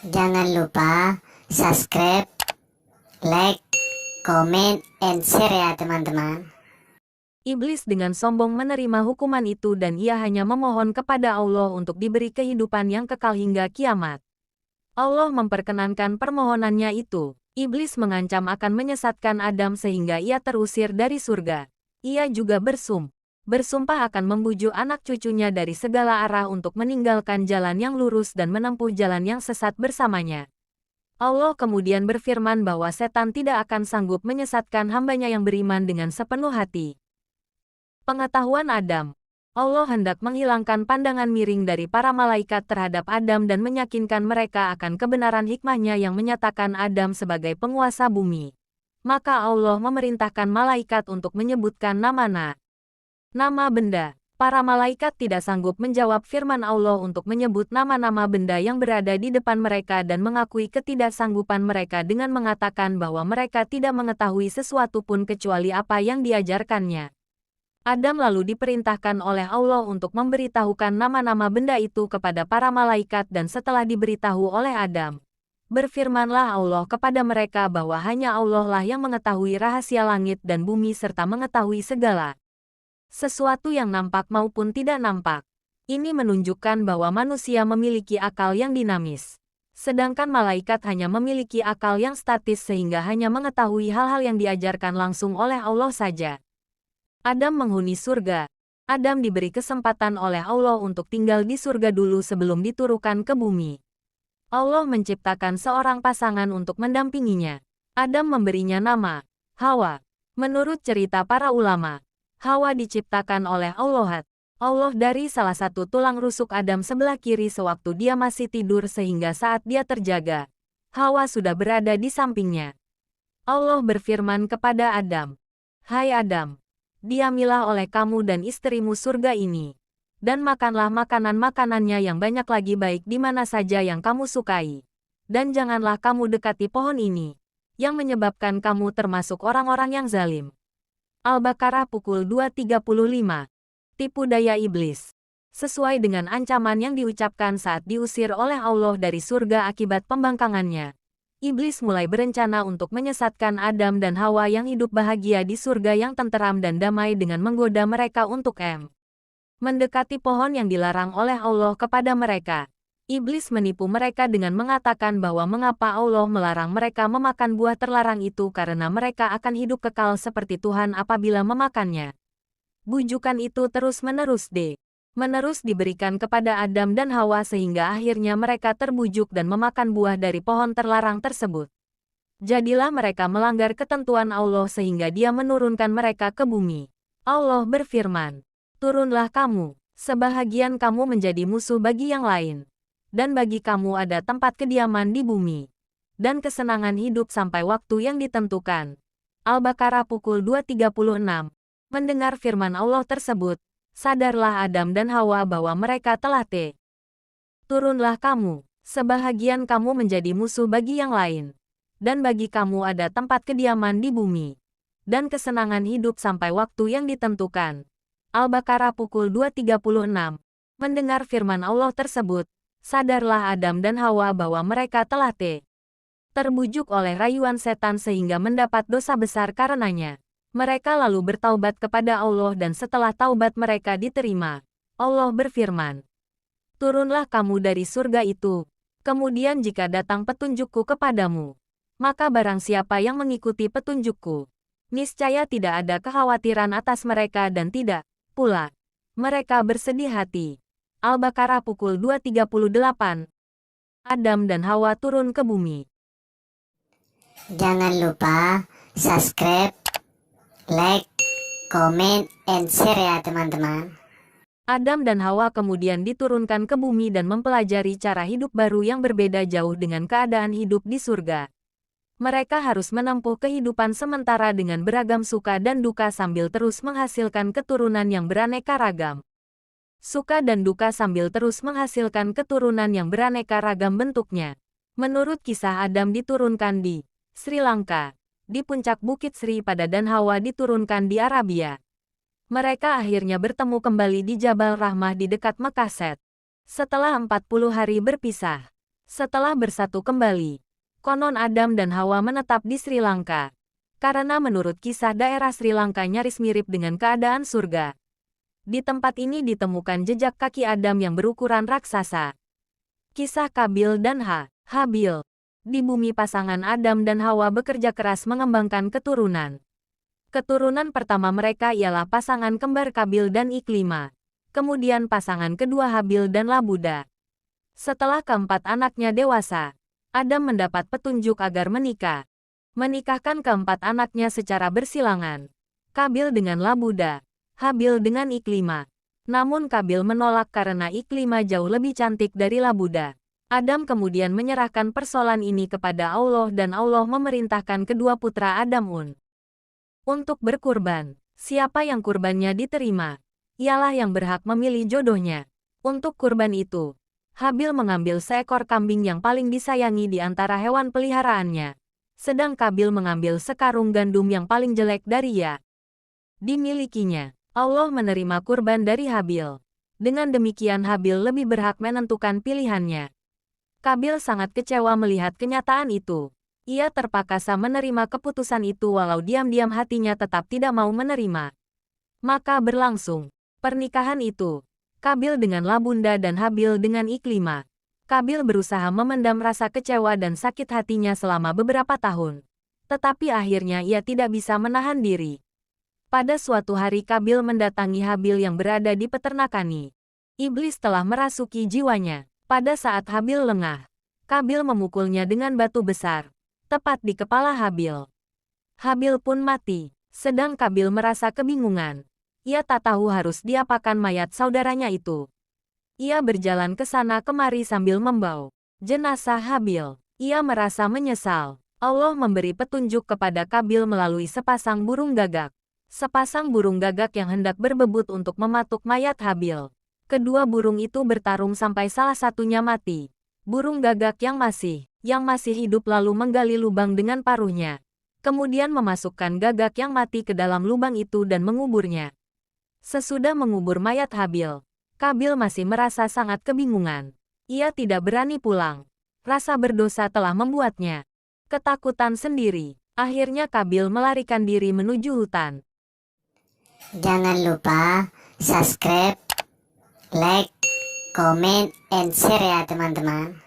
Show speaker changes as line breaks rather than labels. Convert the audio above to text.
Jangan lupa subscribe, like, comment, and share ya teman-teman.
Iblis dengan sombong menerima hukuman itu dan ia hanya memohon kepada Allah untuk diberi kehidupan yang kekal hingga kiamat. Allah memperkenankan permohonannya itu. Iblis mengancam akan menyesatkan Adam sehingga ia terusir dari surga. Ia juga bersumpah akan membujuk anak cucunya dari segala arah untuk meninggalkan jalan yang lurus dan menempuh jalan yang sesat bersamanya. Allah kemudian berfirman bahwa setan tidak akan sanggup menyesatkan hambanya yang beriman dengan sepenuh hati. Pengetahuan Adam. Allah hendak menghilangkan pandangan miring dari para malaikat terhadap Adam dan meyakinkan mereka akan kebenaran hikmahnya yang menyatakan Adam sebagai penguasa bumi. Maka Allah memerintahkan malaikat untuk menyebutkan nama benda. Para malaikat tidak sanggup menjawab firman Allah untuk menyebut nama-nama benda yang berada di depan mereka dan mengakui ketidaksanggupan mereka dengan mengatakan bahwa mereka tidak mengetahui sesuatu pun kecuali apa yang diajarkannya. Adam lalu diperintahkan oleh Allah untuk memberitahukan nama-nama benda itu kepada para malaikat dan setelah diberitahu oleh Adam, berfirmanlah Allah kepada mereka bahwa hanya Allah lah yang mengetahui rahasia langit dan bumi serta mengetahui segala sesuatu yang nampak maupun tidak nampak. Ini menunjukkan bahwa manusia memiliki akal yang dinamis. Sedangkan malaikat hanya memiliki akal yang statis sehingga hanya mengetahui hal-hal yang diajarkan langsung oleh Allah saja. Adam menghuni surga. Adam diberi kesempatan oleh Allah untuk tinggal di surga dulu sebelum diturunkan ke bumi. Allah menciptakan seorang pasangan untuk mendampinginya. Adam memberinya nama Hawa. Menurut cerita para ulama, Hawa diciptakan oleh Allah dari salah satu tulang rusuk Adam sebelah kiri sewaktu dia masih tidur sehingga saat dia terjaga, Hawa sudah berada di sampingnya. Allah berfirman kepada Adam, "Hai Adam, diamilah oleh kamu dan istrimu surga ini, dan makanlah makanan-makanannya yang banyak lagi baik di mana saja yang kamu sukai. Dan janganlah kamu dekati pohon ini, yang menyebabkan kamu termasuk orang-orang yang zalim." Al-Baqarah pukul 2.35. Tipu daya iblis. Sesuai dengan ancaman yang diucapkan saat diusir oleh Allah dari surga akibat pembangkangannya, iblis mulai berencana untuk menyesatkan Adam dan Hawa yang hidup bahagia di surga yang tenteram dan damai dengan menggoda mereka untuk mendekati pohon yang dilarang oleh Allah kepada mereka. Iblis menipu mereka dengan mengatakan bahwa mengapa Allah melarang mereka memakan buah terlarang itu karena mereka akan hidup kekal seperti Tuhan apabila memakannya. Bujukan itu terus-menerus diberikan kepada Adam dan Hawa sehingga akhirnya mereka terbujuk dan memakan buah dari pohon terlarang tersebut. Jadilah mereka melanggar ketentuan Allah sehingga Dia menurunkan mereka ke bumi. Allah berfirman, "Turunlah kamu, sebahagian kamu menjadi musuh bagi yang lain, dan bagi kamu ada tempat kediaman di bumi, dan kesenangan hidup sampai waktu yang ditentukan." Al-Baqarah pukul 2.36. Mendengar firman Allah tersebut, sadarlah Adam dan Hawa bahwa mereka telah turunlah kamu, sebahagian kamu menjadi musuh bagi yang lain, dan bagi kamu ada tempat kediaman di bumi, dan kesenangan hidup sampai waktu yang ditentukan. Al-Baqarah pukul 2.36. Mendengar firman Allah tersebut, sadarlah Adam dan Hawa bahwa mereka telah terbujuk oleh rayuan setan sehingga mendapat dosa besar karenanya. Mereka lalu bertaubat kepada Allah dan setelah taubat mereka diterima, Allah berfirman, "Turunlah kamu dari surga itu. Kemudian jika datang petunjukku kepadamu, maka barang siapa yang mengikuti petunjukku, niscaya tidak ada kekhawatiran atas mereka dan tidak pula mereka bersedih hati." Al-Baqarah pukul 2.38. Adam dan Hawa turun ke bumi.
Jangan lupa subscribe, like, comment, and share ya teman-teman.
Adam dan Hawa kemudian diturunkan ke bumi dan mempelajari cara hidup baru yang berbeda jauh dengan keadaan hidup di surga. Mereka harus menempuh kehidupan sementara dengan beragam suka dan duka sambil terus menghasilkan keturunan yang beraneka ragam. Suka dan duka sambil terus menghasilkan keturunan yang beraneka ragam bentuknya. Menurut kisah Adam diturunkan di Sri Lanka, di puncak Bukit Sri pada dan Hawa diturunkan di Arabia. Mereka akhirnya bertemu kembali di Jabal Rahmah di dekat Mekah Setelah 40 hari berpisah. Setelah bersatu kembali, konon Adam dan Hawa menetap di Sri Lanka. Karena menurut kisah daerah Sri Lanka nyaris mirip dengan keadaan surga. Di tempat ini ditemukan jejak kaki Adam yang berukuran raksasa. Kisah Kabil dan Habil. Di bumi pasangan Adam dan Hawa bekerja keras mengembangkan keturunan. Keturunan pertama mereka ialah pasangan kembar Kabil dan Iklima. Kemudian pasangan kedua Habil dan Labuda. Setelah keempat anaknya dewasa, Adam mendapat petunjuk agar menikahkan keempat anaknya secara bersilangan. Kabil dengan Labuda, Habil dengan Iklima. Namun Kabil menolak karena Iklima jauh lebih cantik dari Labuda. Adam kemudian menyerahkan persoalan ini kepada Allah dan Allah memerintahkan kedua putra Adam untuk berkurban. Siapa yang kurbannya diterima, ialah yang berhak memilih jodohnya. Untuk kurban itu, Habil mengambil seekor kambing yang paling disayangi di antara hewan peliharaannya. Sedang Kabil mengambil sekarung gandum yang paling jelek dari dimilikinya. Allah menerima kurban dari Habil. Dengan demikian Habil lebih berhak menentukan pilihannya. Kabil sangat kecewa melihat kenyataan itu. Ia terpaksa menerima keputusan itu walau diam-diam hatinya tetap tidak mau menerima. Maka berlangsung pernikahan itu. Kabil dengan Labunda dan Habil dengan Iklima. Kabil berusaha memendam rasa kecewa dan sakit hatinya selama beberapa tahun. Tetapi akhirnya ia tidak bisa menahan diri. Pada suatu hari Kabil mendatangi Habil yang berada di peternakan. Iblis telah merasuki jiwanya. Pada saat Habil lengah, Kabil memukulnya dengan batu besar, tepat di kepala Habil. Habil pun mati. Sedang Kabil merasa kebingungan. Ia tak tahu harus diapakan mayat saudaranya itu. Ia berjalan ke sana kemari sambil membawa jenazah Habil. Ia merasa menyesal. Allah memberi petunjuk kepada Kabil melalui sepasang burung gagak. Sepasang burung gagak yang hendak berebut untuk mematuk mayat Habil. Kedua burung itu bertarung sampai salah satunya mati. Burung gagak yang masih hidup lalu menggali lubang dengan paruhnya. Kemudian memasukkan gagak yang mati ke dalam lubang itu dan menguburnya. Sesudah mengubur mayat Habil, Kabil masih merasa sangat kebingungan. Ia tidak berani pulang. Rasa berdosa telah membuatnya ketakutan sendiri. Akhirnya Kabil melarikan diri menuju hutan.
Jangan lupa subscribe, like, comment, and share ya teman-teman.